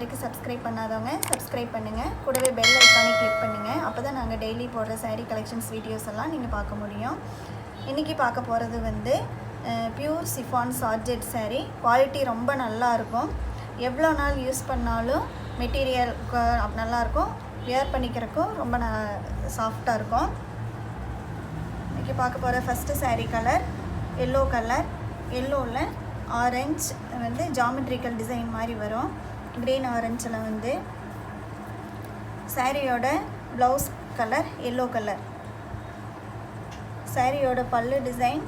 வரைக்கும் சப்ஸ்கிரைப் பண்ணாதவங்க சப்ஸ்கிரைப் பண்ணுங்கள். கூடவே பெல் ஐக்கானை கிளிக் பண்ணுங்கள். அப்போ தான் நாங்கள் டெய்லி போடுற saree கலெக்ஷன்ஸ் வீடியோஸ் எல்லாம் நீங்கள் பார்க்க முடியும். இன்றைக்கி பார்க்க போகிறது வந்து பியூர் சிஃபான் சார்ஜெட் saree. குவாலிட்டி ரொம்ப நல்லாயிருக்கும். எவ்வளோ நாள் யூஸ் பண்ணாலும் மெட்டீரியல் நல்லாயிருக்கும். வியர் பண்ணிக்கிறக்கும் ரொம்ப சாஃப்டாக இருக்கும். இன்றைக்கி பார்க்க போகிற first saree colour yellow colour. எல்லோவில் ஆரஞ்ச் வந்து ஜாமெட்ரிக்கல் டிசைன் மாதிரி வரும். க்ரீன் ஆரஞ்சில் வந்து சாரியோட ப்ளவுஸ் கலர் எல்லோ கலர். சாரியோட பல்லு டிசைன்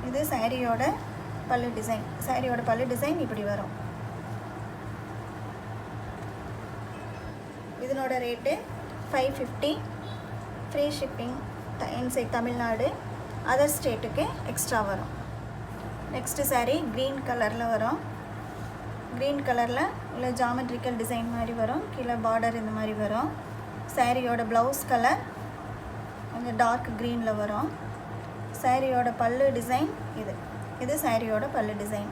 இது சாரியோட பல்லு டிசைன். சாரியோட பல்லு டிசைன் இப்படி வரும். இதனோட rate 550. Free shipping inside Tamil Nadu. Other ஸ்டேட்டுக்கு எக்ஸ்ட்ரா வரும். நெக்ஸ்ட்டு saree க்ரீன் கலரில் வரும். க்ரீன் கலரில் உள்ள ஜாமெட்ரிக்கல் டிசைன் மாதிரி வரும். கீழே பார்டர் இந்த மாதிரி வரும். சாரியோட ப்ளவுஸ் கலர் கொஞ்சம் டார்க் க்ரீனில் வரும். சாரியோட பல்லு டிசைன் இது சாரியோட பல்லு டிசைன்.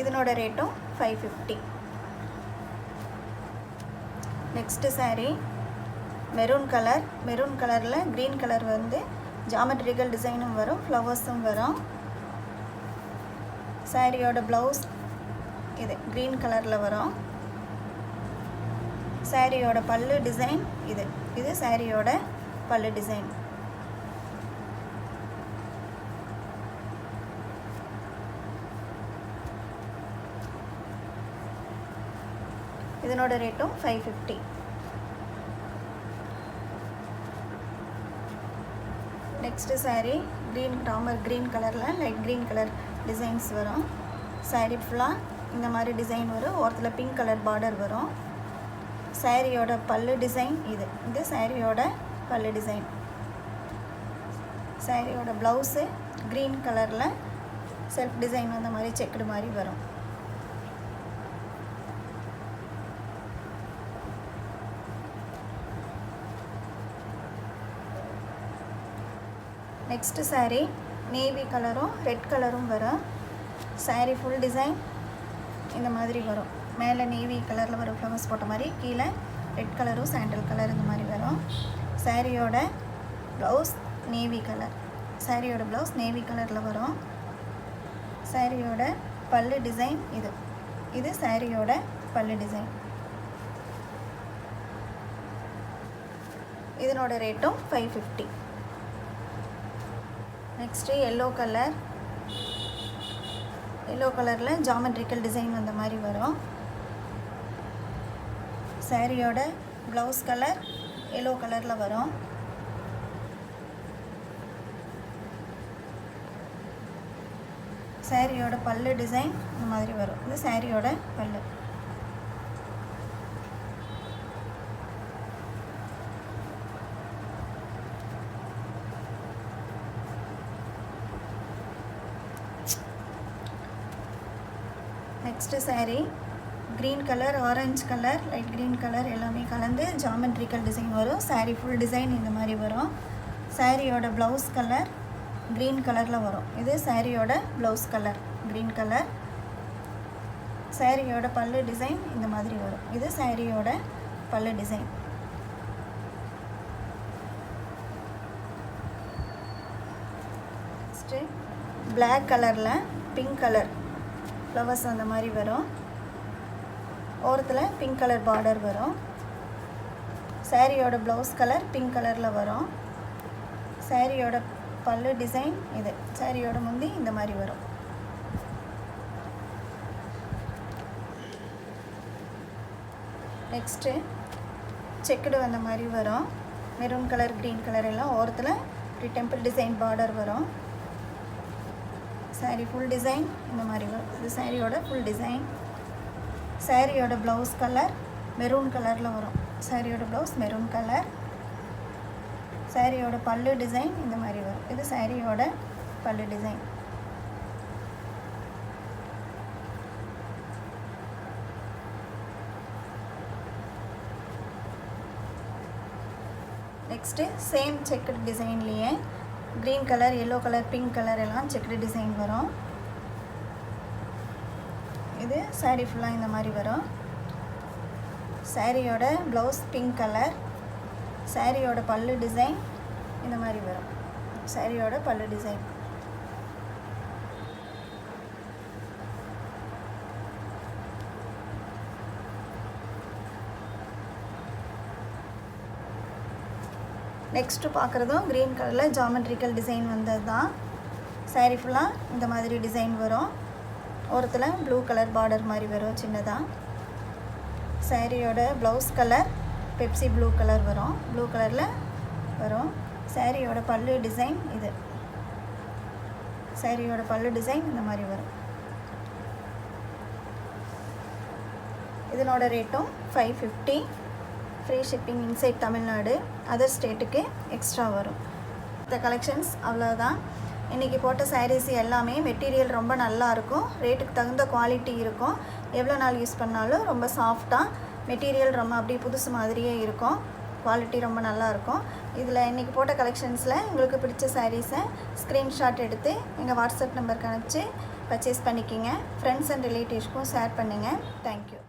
இதனோட ரேட்டும் 550. Next saree maroon colour. Maroon கலரில் க்ரீன் கலர் வந்து ஜாமெட்ரிக்கல் டிசைனும் வரும், ஃப்ளவர்ஸும் வரும். சாரியோட ப்ளவுஸ் க்ரீன் கலரில் வரும். சாரியோட பல்லு டிசைன் இது சாரியோட பல்லு டிசைன். இதனோட ரேட்டும் 550. Next saree green Ramar green கலரில் லைட் க்ரீன் கலர் டிசைன்ஸ் வரும். saree ஃபுல்லாக இந்த மாதிரி டிசைன் வரும். ஓரத்தில் பிங்க் கலர் பார்டர் வரும். சாரியோட பல்லு டிசைன் இது சாரியோட பல்லு டிசைன். சாரியோட ப்ளவுஸு க்ரீன் கலரில் செல்ஃப் டிசைன் அந்த மாதிரி செக்குடு மாதிரி வரும். நெக்ஸ்ட்டு saree நேவி கலரும் ரெட் கலரும் வரும். saree ஃபுல் டிசைன் இந்த மாதிரி வரும். மேலே நேவி கலரில் வரும் ஃப்ளவர்ஸ் போட்ட மாதிரி, கீழே ரெட் கலரும் சாண்டல் கலர் இந்த மாதிரி வரும். சாரியோட ப்ளவுஸ் நேவி கலர். சாரியோட ப்ளவுஸ் நேவி கலரில் வரும். சாரியோட பல்லு டிசைன் இது சாரியோட பல்லு டிசைன். இதனோட ரேட்டும் 550. Next yellow colour. எல்லோ கலரில் ஜாமெட்ரிக்கல் டிசைன் அந்த மாதிரி வரும். சாரியோட ப்ளவுஸ் கலர் எல்லோ கலரில் வரும். சாரியோட பல்லு டிசைன் இந்த மாதிரி வரும். இது சாரியோட பல்லு. Next saree green colour orange colour light green colour எல்லாமே கலந்து ஜாமெட்ரிக்கல் டிசைன் வரும். saree ஃபுல் டிசைன் இந்த மாதிரி வரும். சாரியோட ப்ளவுஸ் கலர் க்ரீன் கலரில் வரும். இது சாரியோட ப்ளவுஸ் கலர் க்ரீன் கலர். சாரியோட பல்லு டிசைன் இந்த மாதிரி வரும். இது சாரியோட பல்லு டிசைன். நெக்ஸ்ட்டு பிளாக் கலரில் பிங்க் கலர் ஃப்ளவர்ஸ் அந்த மாதிரி வரும். ஓரத்தில் பிங்க் கலர் பார்டர் வரும். சாரியோட ப்ளவுஸ் கலர் பிங்க் கலரில் வரும். சாரியோட பல்லு டிசைன் சாரியோட முந்தி இந்த மாதிரி வரும். நெக்ஸ்ட்டு செக்குடு வந்த மாதிரி வரும். மெரூன் கலர் க்ரீன் கலர் எல்லாம் ஓரத்தில் இப்படி டெம்பிள் டிசைன் பார்டர் வரும். saree ஃபுல் டிசைன் இந்த மாதிரி வரும். இது சாரியோட ஃபுல் டிசைன். சாரியோட ப்ளவுஸ் கலர் மெரூன் கலரில் வரும். சாரியோட ப்ளவுஸ் மெரூன் கலர். சாரியோட பல்லு டிசைன் இந்த மாதிரி வரும். இது சாரியோட பல்லு டிசைன். நெக்ஸ்ட்டு சேம் செக்குடு டிசைன்லேயே green colour, yellow colour, pink colour எல்லாம் செக்குடு டிசைன் வரும். இது saree ஃபுல்லாக இந்த மாதிரி வரும். சாரியோட ப்ளவுஸ் பிங்க் கலர், சாரியோட பல்லு டிசைன் இந்த மாதிரி வரும். சாரியோட பல்லு டிசைன். நெக்ஸ்ட்டு பார்க்குறதும் க்ரீன் கலரில் ஜாமெட்ரிக்கல் டிசைன் வந்தது தான். சாரீ ஃபுல்லாக இந்த மாதிரி டிசைன் வரும். ஓரத்தில் ப்ளூ கலர் பார்டர் மாதிரி வரும் சின்னதாக. சாரியோட blouse colour Pepsi blue colour வரும், ப்ளூ கலரில் வரும். சாரியோட பல்லு டிசைன் இது. சாரியோட பல்லு டிசைன் இந்த மாதிரி வரும். இதனோட ரேட்டும் 550. Free shipping inside Tamil Nadu, other ஸ்டேட்டுக்கு எக்ஸ்ட்ரா வரும். இந்த கலெக்ஷன்ஸ் அவ்வளோதான். இன்றைக்கி போட்ட சாரீஸ் எல்லாமே மெட்டீரியல் ரொம்ப நல்லா இருக்கும், ரேட்டுக்கு தகுந்த குவாலிட்டி இருக்கும். எவ்வளோ நாள் யூஸ் பண்ணாலும் ரொம்ப சாஃப்டாக, மெட்டீரியல் ரொம்ப அப்படியே புதுசு மாதிரியே இருக்கும், குவாலிட்டி ரொம்ப நல்லாயிருக்கும். இதில் இன்றைக்கி போட்ட கலெக்ஷன்ஸில் உங்களுக்கு பிடிச்ச சாரீஸை ஸ்க்ரீன்ஷாட் எடுத்து எங்கள் வாட்ஸ்அப் நம்பருக்கு அனுப்பிச்சு பர்ச்சேஸ் பண்ணிக்கிங்க. ஃப்ரெண்ட்ஸ் அண்ட் ரிலேட்டிவ்ஸ்க்கும் ஷேர் பண்ணுங்கள். தேங்க்யூ.